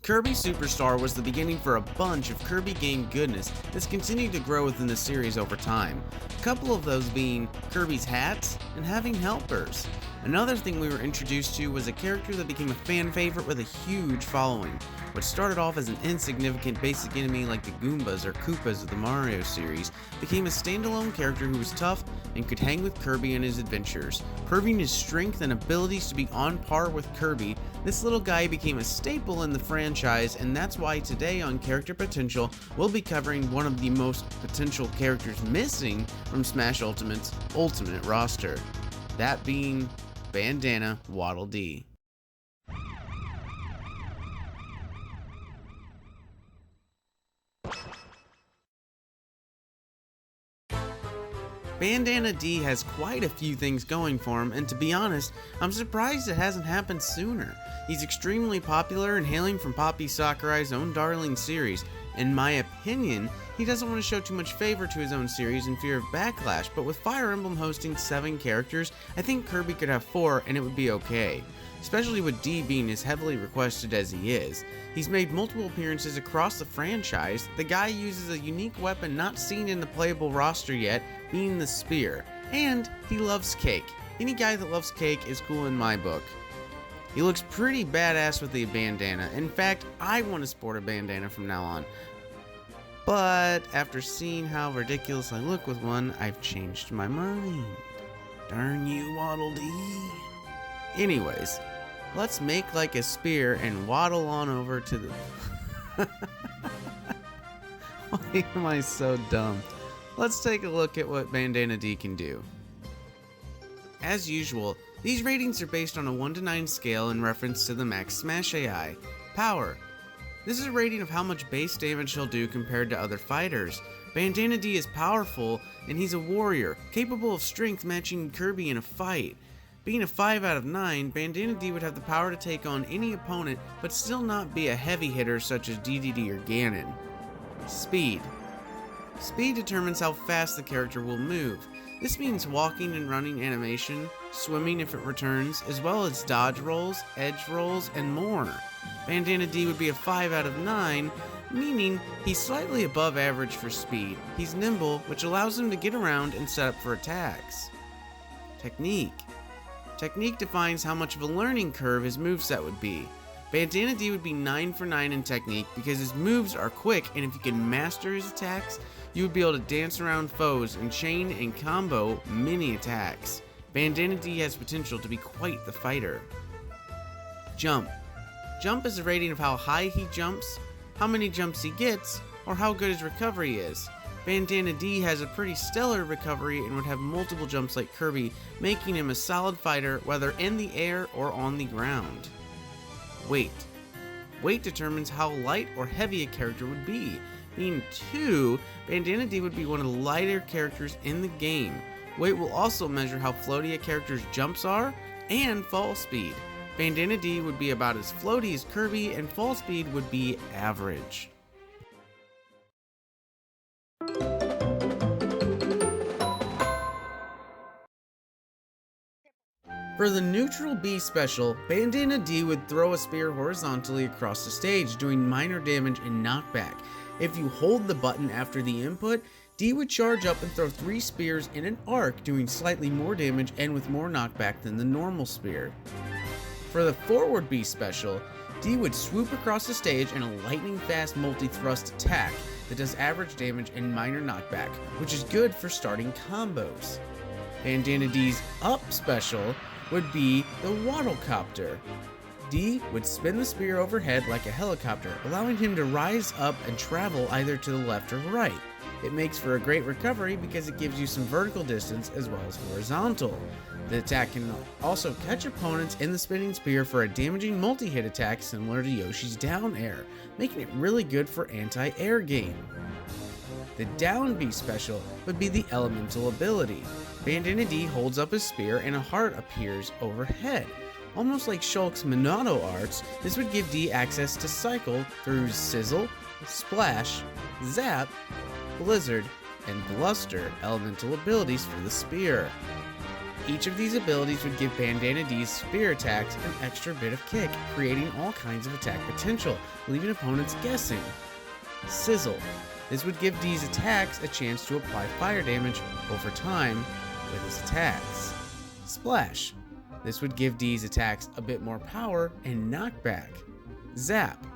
Kirby Superstar was the beginning for a bunch of Kirby game goodness that's continued to grow within the series over time. A couple of those being Kirby's hats and having helpers. Another thing we were introduced to was a character that became a fan favorite with a huge following. What started off as an insignificant basic enemy like the Goombas or Koopas of the Mario series became a standalone character who was tough and could hang with Kirby in his adventures. Proving his strength and abilities to be on par with Kirby, this little guy became a staple in the franchise, and that's why today on Character Potential, we'll be covering one of the most potential characters missing from Smash Ultimate's Ultimate roster. That being Bandana Dee. Bandana Dee has quite a few things going for him, and to be honest, I'm surprised it hasn't happened sooner. He's extremely popular and hailing from Poppy Sakurai's own darling series. In my opinion, he doesn't want to show too much favor to his own series in fear of backlash, but with Fire Emblem hosting 7 characters, I think Kirby could have 4 and it would be okay. Especially with Dee being as heavily requested as he is. He's made multiple appearances across the franchise. The guy uses a unique weapon not seen in the playable roster yet, being the spear. And he loves cake. Any guy that loves cake is cool in my book. He looks pretty badass with the bandana. In fact, I want to sport a bandana from now on. But after seeing how ridiculous I look with one, I've changed my mind. Darn you, Waddle Dee. Anyways, let's make like a spear and waddle on over to the... Why am I so dumb? Let's take a look at what Bandana Dee can do. As usual, these ratings are based on a 1 to 9 scale in reference to the max Smash AI. Power. This is a rating of how much base damage he'll do compared to other fighters. Bandana Dee is powerful, and he's a warrior, capable of strength matching Kirby in a fight. Being a 5 out of 9, Bandana Dee would have the power to take on any opponent, but still not be a heavy hitter such as DDD or Ganon. Speed. Speed determines how fast the character will move. This means walking and running animation, swimming if it returns, as well as dodge rolls, edge rolls, and more. Bandana Dee would be a 5 out of 9, meaning he's slightly above average for speed. He's nimble, which allows him to get around and set up for attacks. Technique. Technique defines how much of a learning curve his moveset would be. Bandana Dee would be 9 for 9 in technique because his moves are quick, and if you can master his attacks, you would be able to dance around foes and chain and combo many attacks. Bandana Dee has potential to be quite the fighter. Jump. Jump is a rating of how high he jumps, how many jumps he gets, or how good his recovery is. Bandana Dee has a pretty stellar recovery and would have multiple jumps like Kirby, making him a solid fighter whether in the air or on the ground. Weight. Weight determines how light or heavy a character would be. Being 2, Bandana Dee would be one of the lighter characters in the game. Weight will also measure how floaty a character's jumps are and fall speed. Bandana Dee would be about as floaty as Kirby, and fall speed would be average. For the neutral B special, Bandana Dee would throw a spear horizontally across the stage, doing minor damage and knockback. If you hold the button after the input, Dee would charge up and throw 3 spears in an arc, doing slightly more damage and with more knockback than the normal spear. For the forward B special, Dee would swoop across the stage in a lightning fast multi-thrust attack that does average damage and minor knockback, which is good for starting combos. Bandana Dee's up special would be the Waddlecopter. Dee would spin the spear overhead like a helicopter, allowing him to rise up and travel either to the left or right. It makes for a great recovery because it gives you some vertical distance as well as horizontal. The attack can also catch opponents in the spinning spear for a damaging multi-hit attack similar to Yoshi's down air, making it really good for anti-air game. The down B special would be the elemental ability. Bandana Dee holds up his spear and a heart appears overhead. Almost like Shulk's Monado arts, this would give Dee access to cycle through Sizzle, Splash, Zap, Blizzard, and Bluster elemental abilities for the spear. Each of these abilities would give Bandana Dee's spear attacks an extra bit of kick, creating all kinds of attack potential, leaving opponents guessing. Sizzle. This would give Dee's attacks a chance to apply fire damage over time with his attacks. Splash. This would give Dee's attacks a bit more power and knockback. Zap.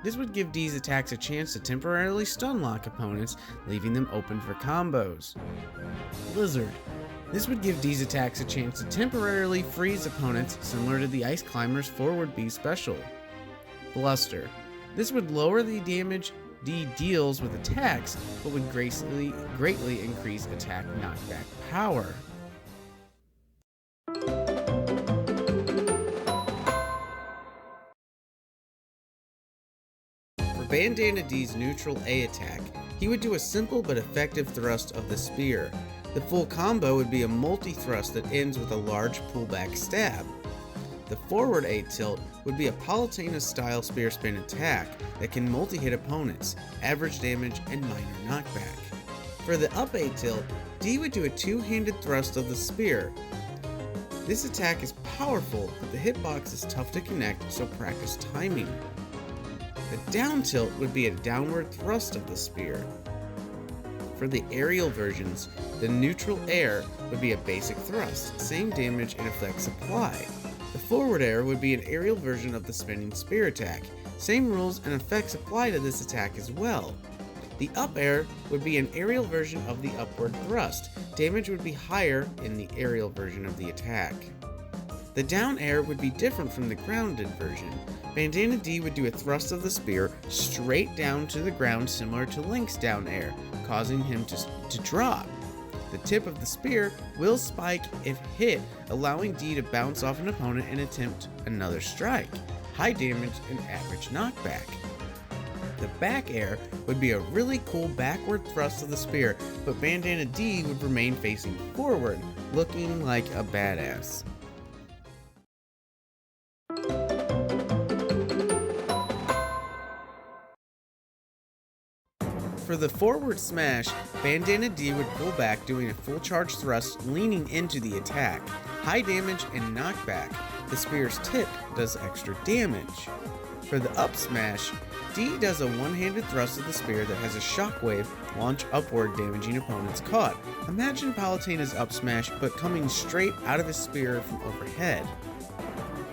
This would give Dee's attacks a chance to temporarily stun lock opponents, leaving them open for combos. Blizzard. This would give Dee's attacks a chance to temporarily freeze opponents, similar to the Ice Climber's forward B special. Bluster. This would lower the damage Dee deals with attacks, but would greatly increase attack knockback power. For Bandana Dee's neutral A attack, he would do a simple but effective thrust of the spear. The full combo would be a multi-thrust that ends with a large pullback stab. The forward A tilt would be a Palutena-style spear spin attack that can multi-hit opponents, average damage, and minor knockback. For the up A tilt, Dee would do a two-handed thrust of the spear. This attack is powerful, but the hitbox is tough to connect, so practice timing. The down tilt would be a downward thrust of the spear. For the aerial versions, the neutral air would be a basic thrust, same damage and effects apply. The forward air would be an aerial version of the spinning spear attack, same rules and effects apply to this attack as well. The up air would be an aerial version of the upward thrust, damage would be higher in the aerial version of the attack. The down air would be different from the grounded version. Bandana Dee would do a thrust of the spear straight down to the ground similar to Link's down air, causing him to drop. The tip of the spear will spike if hit, allowing Dee to bounce off an opponent and attempt another strike, high damage and average knockback. The back air would be a really cool backward thrust of the spear, but Bandana Dee would remain facing forward, looking like a badass. For the forward smash, Bandana Dee would pull back doing a full charge thrust leaning into the attack, high damage and knockback. The spear's tip does extra damage. For the up smash, Dee does a one-handed thrust of the spear that has a shockwave launch upward, damaging opponents caught. Imagine Palutena's up smash but coming straight out of his spear from overhead.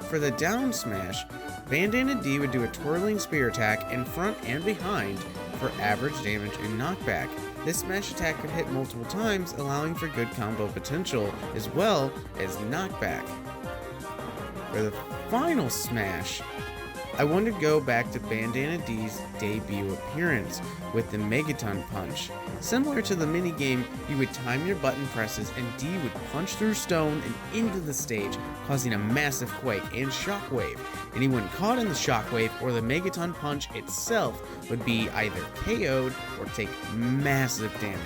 For the down smash, Bandana Dee would do a twirling spear attack in front and behind for average damage and knockback. This smash attack could hit multiple times, allowing for good combo potential as well as knockback. For the final smash, I want to go back to Bandana Dee's debut appearance with the Megaton Punch. Similar to the minigame, you would time your button presses and Dee would punch through stone and into the stage, causing a massive quake and shockwave. Anyone caught in the shockwave or the Megaton Punch itself would be either KO'd or take massive damage.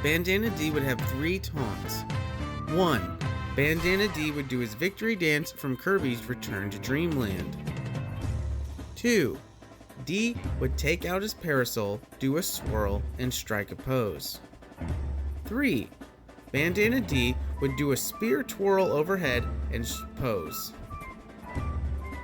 Bandana Dee would have 3 taunts. 1. Bandana Dee would do his victory dance from Kirby's Return to Dreamland. 2. Dee would take out his parasol, do a swirl, and strike a pose. 3. Bandana Dee would do a spear twirl overhead and pose.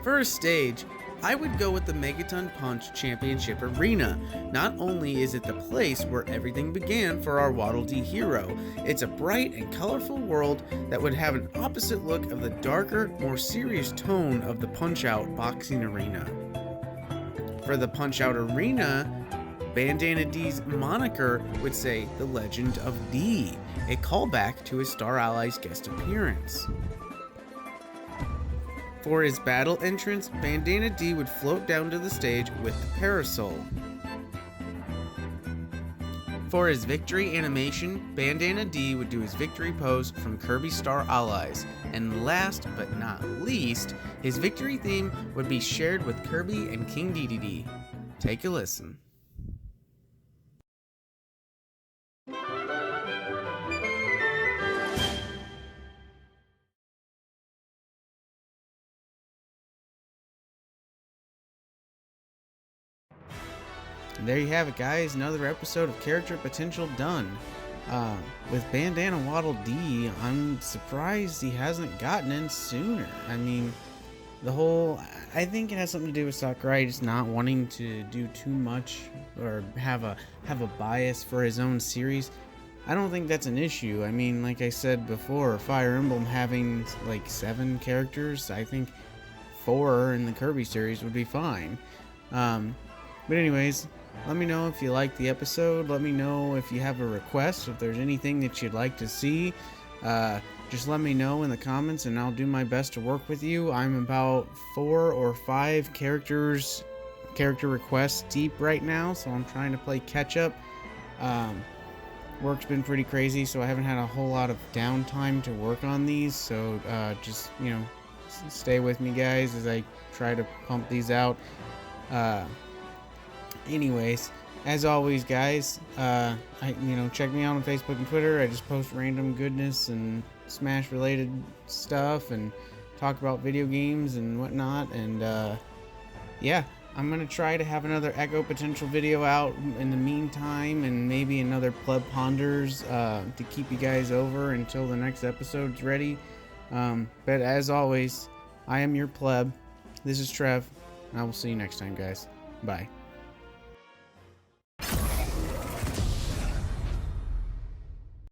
First stage, I would go with the Megaton Punch Championship Arena. Not only is it the place where everything began for our Waddle Dee hero, it's a bright and colorful world that would have an opposite look of the darker, more serious tone of the Punch-Out boxing arena. For the Punch-Out arena, Bandana Dee's moniker would say The Legend of Dee, a callback to his Star Allies guest appearance. For his battle entrance, Bandana Dee would float down to the stage with the parasol. For his victory animation, Bandana Dee would do his victory pose from Kirby Star Allies, and last but not least, his victory theme would be shared with Kirby and King Dedede. Take a listen. And there you have it, guys. Another episode of Character Potential done. With Bandana Waddle Dee, I'm surprised he hasn't gotten in sooner. I mean, I think it has something to do with Sakurai just not wanting to do too much or have a bias for his own series. I don't think that's an issue. I mean, like I said before, Fire Emblem having like 7 characters, I think 4 in the Kirby series would be fine. But anyways, let me know if you liked the episode. Let me know if you have a request, if there's anything that you'd like to see. Just let me know in the comments and I'll do my best to work with you. I'm about 4 or 5 character requests deep right now, so I'm trying to play catch up. Work's been pretty crazy, so I haven't had a whole lot of downtime to work on these, so just, stay with me, guys, as I try to pump these out. Anyways, as always, guys, check me out on Facebook and Twitter. I just post random goodness and Smash related stuff and talk about video games and whatnot. And yeah, I'm gonna try to have another Echo Potential video out in the meantime, and maybe another Pleb Ponders to keep you guys over until the next episode's ready. But as always, I am your Pleb. This is Trev, and I will see you next time, guys. Bye.